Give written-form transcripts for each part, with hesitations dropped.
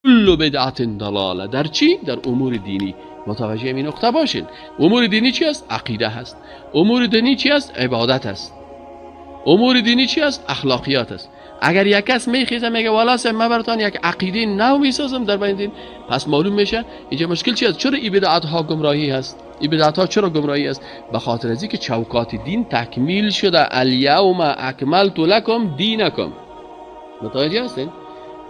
کل بدعت ضلاله. در چی؟ در امور دینی. متوجه این نقطه باشین. امور دینی چی است؟ عقیده هست. امور دینی چی است؟ عبادت است. امور دینی چی است؟ اخلاقیات است. اگر یک کس میخیزه میگه والا سه من براتون یک عقیده نو میسازم در بین دین، پس معلوم میشه اینجا مشکل چی است. چرا این بدعت ها گمراهی هست؟ این بدعت ها چرا گمراهی است؟ به خاطر از اینکه چوکات دین تکمیل شده. الیوم اکملت لکم دینکم. متوجه هستین؟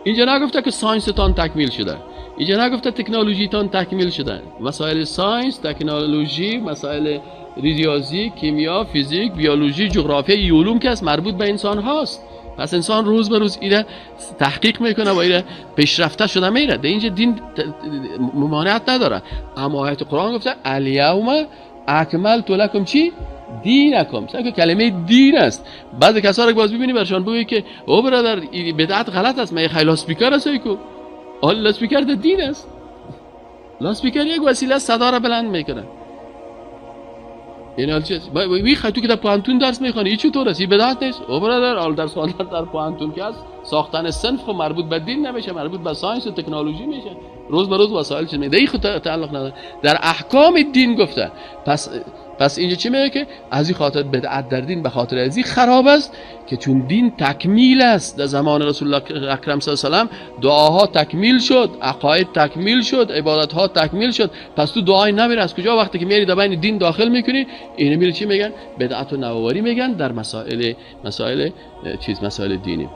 اینجا نگفته که ساینس تان تکمیل شده، اینجا نگفته تکنولوژی تان تکمیل شده. مسائل ساینس، تکنولوژی، مسائل ریاضی، کیمیا، فیزیک، بیولوژی، جغرافیا، علوم که است مربوط به انسان هاست. پس انسان روز به روز ایره تحقیق میکنه و ایره پیشرفته شده میره. در اینجا دین ممانعت نداره. اما آیت قرآن گفته الیوم اکملت لکم چی؟ دینکم. که کلمه دین است. بعضی کسا رو باز ببینی برشان بگی که او برادر بدعت غلط است، من خیلی لاسپیکر است کو. آل لاسپیکر ده دین است. لاسپیکر یک وسیله صدا را بلند میکنه. این حال چیست؟ وی خیلی تو که در پانتون درس میخوانی این چطور است؟ این بدعت نیست؟ او برادر آل درس خواندن در پانتون که است ساختن صنف خب مربوط به دین نمیشه، مربوط به ساینس و تکنولوژی میشه. روز به روز وسایل چیز میده. این خود تعلق نداره. در احکام دین گفته. پس اینجا چی میگه که از این خاطر بدعت در دین به خاطر از این خراب است که چون دین تکمیل است. در زمان رسول الله اکرم صلی الله علیه و سلم دعاها تکمیل شد، عقاید تکمیل شد، عبادت ها تکمیل شد. پس تو دعای نمیره از کجا وقتی که میری در بین دین داخل میکنی اینو میره چی میگن؟ بدعت و نوآوری میگن در مسائل دینی.